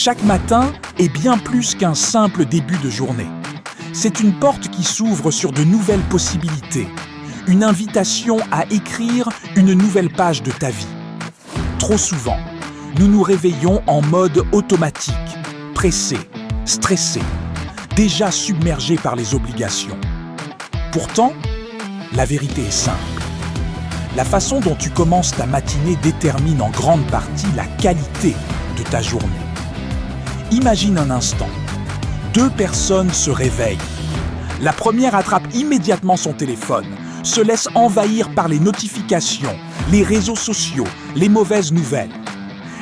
Chaque matin est bien plus qu'un simple début de journée. C'est une porte qui s'ouvre sur de nouvelles possibilités, une invitation à écrire une nouvelle page de ta vie. Trop souvent, nous nous réveillons en mode automatique, pressés, stressés, déjà submergés par les obligations. Pourtant, la vérité est simple. La façon dont tu commences ta matinée détermine en grande partie la qualité de ta journée. Imagine un instant. 2 personnes se réveillent. La première attrape immédiatement son téléphone, se laisse envahir par les notifications, les réseaux sociaux, les mauvaises nouvelles.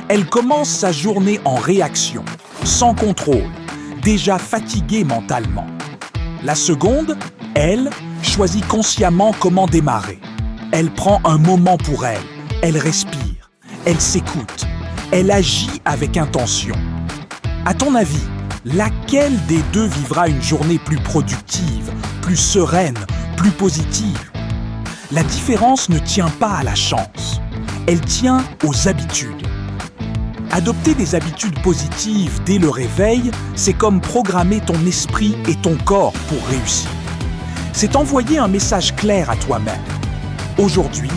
Elle commence sa journée en réaction, sans contrôle, déjà fatiguée mentalement. La seconde, elle, choisit consciemment comment démarrer. Elle prend un moment pour elle, elle respire, elle s'écoute, elle agit avec intention. À ton avis, laquelle des 2 vivra une journée plus productive, plus sereine, plus positive? La différence ne tient pas à la chance, elle tient aux habitudes. Adopter des habitudes positives dès le réveil, c'est comme programmer ton esprit et ton corps pour réussir. C'est envoyer un message clair à toi-même. Aujourd'hui,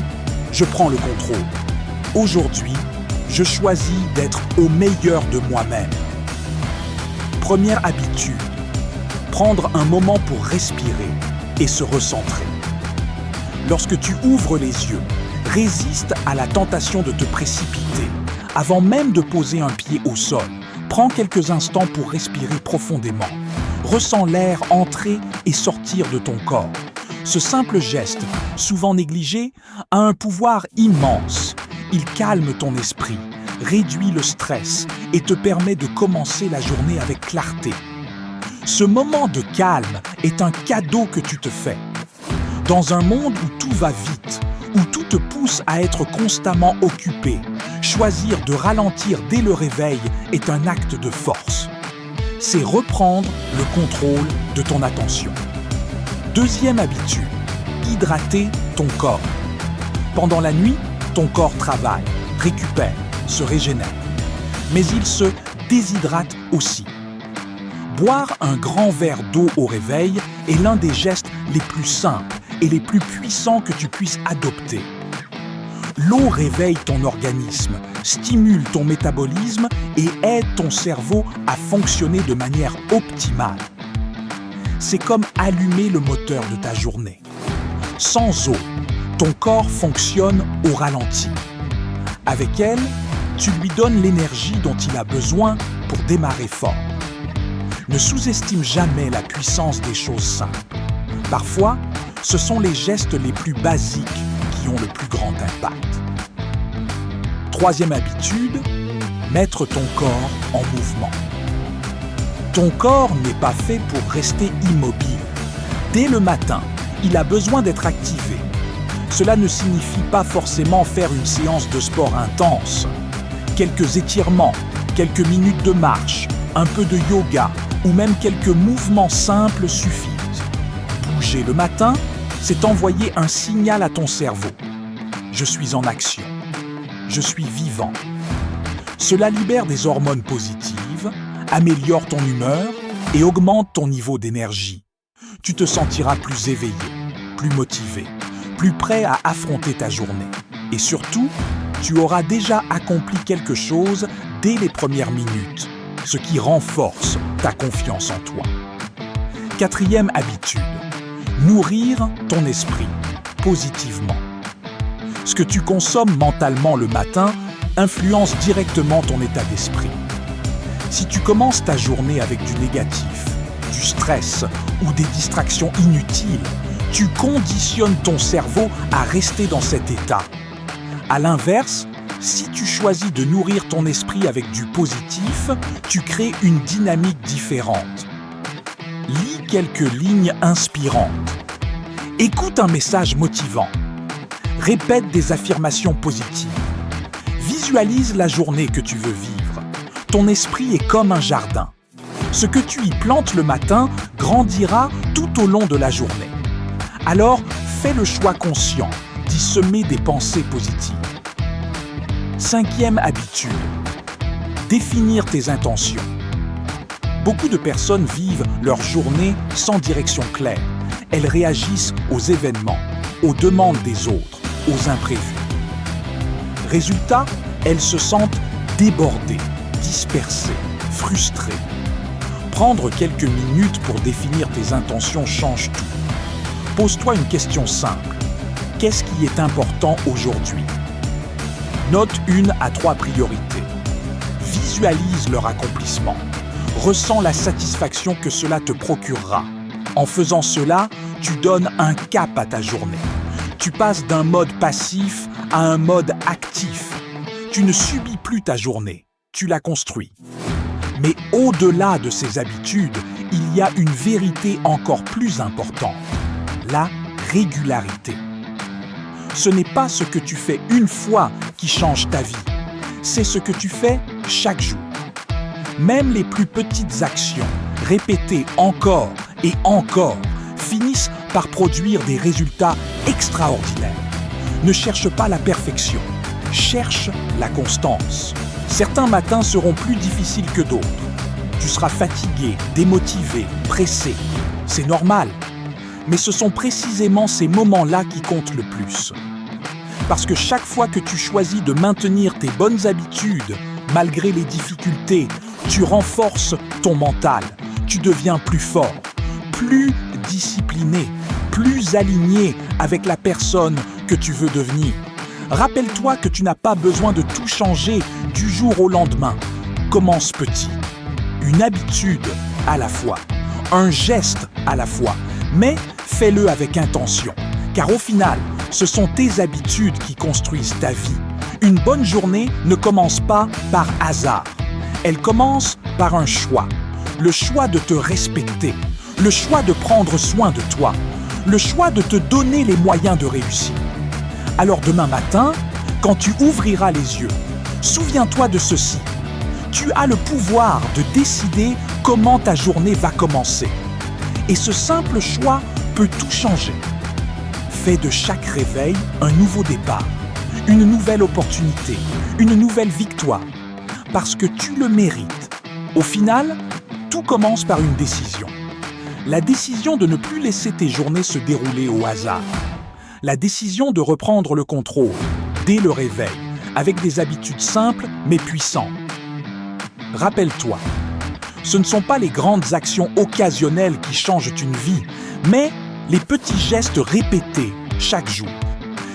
je prends le contrôle. Aujourd'hui, je choisis d'être au meilleur de moi-même. Première habitude, prendre un moment pour respirer et se recentrer. Lorsque tu ouvres les yeux, résiste à la tentation de te précipiter. Avant même de poser un pied au sol, prends quelques instants pour respirer profondément. Ressens l'air entrer et sortir de ton corps. Ce simple geste, souvent négligé, a un pouvoir immense. Il calme ton esprit, réduit le stress et te permet de commencer la journée avec clarté. Ce moment de calme est un cadeau que tu te fais. Dans un monde où tout va vite, où tout te pousse à être constamment occupé, choisir de ralentir dès le réveil est un acte de force. C'est reprendre le contrôle de ton attention. Deuxième habitude, hydrater ton corps. Pendant la nuit, ton corps travaille, récupère, se régénère. Mais il se déshydrate aussi. Boire un grand verre d'eau au réveil est l'un des gestes les plus simples et les plus puissants que tu puisses adopter. L'eau réveille ton organisme, stimule ton métabolisme et aide ton cerveau à fonctionner de manière optimale. C'est comme allumer le moteur de ta journée. Sans eau, ton corps fonctionne au ralenti. Avec elle, tu lui donnes l'énergie dont il a besoin pour démarrer fort. Ne sous-estime jamais la puissance des choses simples. Parfois, ce sont les gestes les plus basiques qui ont le plus grand impact. Troisième habitude, mettre ton corps en mouvement. Ton corps n'est pas fait pour rester immobile. Dès le matin, il a besoin d'être activé. Cela ne signifie pas forcément faire une séance de sport intense. Quelques étirements, quelques minutes de marche, un peu de yoga ou même quelques mouvements simples suffisent. Bouger le matin, c'est envoyer un signal à ton cerveau. Je suis en action. Je suis vivant. Cela libère des hormones positives, améliore ton humeur et augmente ton niveau d'énergie. Tu te sentiras plus éveillé, plus motivé, plus prêt à affronter ta journée. Et surtout, tu auras déjà accompli quelque chose dès les premières minutes, ce qui renforce ta confiance en toi. Quatrième habitude, nourrir ton esprit positivement. Ce que tu consommes mentalement le matin influence directement ton état d'esprit. Si tu commences ta journée avec du négatif, du stress ou des distractions inutiles, tu conditionnes ton cerveau à rester dans cet état. À l'inverse, si tu choisis de nourrir ton esprit avec du positif, tu crées une dynamique différente. Lis quelques lignes inspirantes. Écoute un message motivant. Répète des affirmations positives. Visualise la journée que tu veux vivre. Ton esprit est comme un jardin. Ce que tu y plantes le matin grandira tout au long de la journée. Alors, fais le choix conscient d'y semer des pensées positives. Cinquième habitude, Définir tes intentions. Beaucoup de personnes vivent leur journée sans direction claire. Elles réagissent aux événements, aux demandes des autres, aux imprévus. Résultat, elles se sentent débordées, dispersées, frustrées. Prendre quelques minutes pour définir tes intentions change tout. Pose-toi une question simple. Qu'est-ce qui est important aujourd'hui? Note 1 à 3 priorités. Visualise leur accomplissement. Ressens la satisfaction que cela te procurera. En faisant cela, tu donnes un cap à ta journée. Tu passes d'un mode passif à un mode actif. Tu ne subis plus ta journée, tu la construis. Mais au-delà de ces habitudes, il y a une vérité encore plus importante, la régularité. Ce n'est pas ce que tu fais une fois qui change ta vie, c'est ce que tu fais chaque jour. Même les plus petites actions, répétées encore et encore, finissent par produire des résultats extraordinaires. Ne cherche pas la perfection, cherche la constance. Certains matins seront plus difficiles que d'autres. Tu seras fatigué, démotivé, pressé. C'est normal. Mais ce sont précisément ces moments-là qui comptent le plus. Parce que chaque fois que tu choisis de maintenir tes bonnes habitudes, malgré les difficultés, tu renforces ton mental. Tu deviens plus fort, plus discipliné, plus aligné avec la personne que tu veux devenir. Rappelle-toi que tu n'as pas besoin de tout changer du jour au lendemain. Commence petit. Une habitude à la fois, un geste à la fois, mais fais-le avec intention. Car au final, ce sont tes habitudes qui construisent ta vie. Une bonne journée ne commence pas par hasard. Elle commence par un choix. Le choix de te respecter, le choix de prendre soin de toi, le choix de te donner les moyens de réussir. Alors demain matin, quand tu ouvriras les yeux, souviens-toi de ceci. Tu as le pouvoir de décider comment ta journée va commencer. Et ce simple choix peut tout changer. Fais de chaque réveil un nouveau départ, une nouvelle opportunité, une nouvelle victoire. Parce que tu le mérites. Au final, tout commence par une décision. La décision de ne plus laisser tes journées se dérouler au hasard. La décision de reprendre le contrôle, dès le réveil, avec des habitudes simples mais puissantes. Rappelle-toi, ce ne sont pas les grandes actions occasionnelles qui changent une vie, mais les petits gestes répétés chaque jour.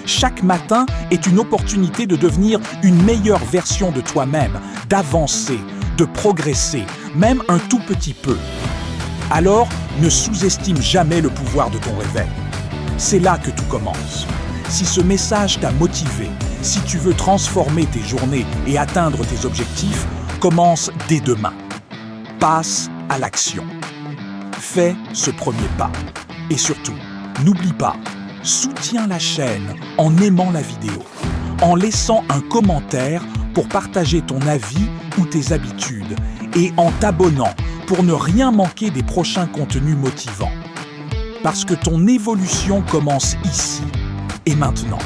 Chaque matin est une opportunité de devenir une meilleure version de toi-même, d'avancer, de progresser, même un tout petit peu. Alors, ne sous-estime jamais le pouvoir de ton réveil. C'est là que tout commence. Si ce message t'a motivé, si tu veux transformer tes journées et atteindre tes objectifs, commence dès demain. Passe à l'action. Fais ce premier pas. Et surtout, n'oublie pas, soutiens la chaîne en aimant la vidéo, en laissant un commentaire pour partager ton avis ou tes habitudes et en t'abonnant pour ne rien manquer des prochains contenus motivants. Parce que ton évolution commence ici et maintenant.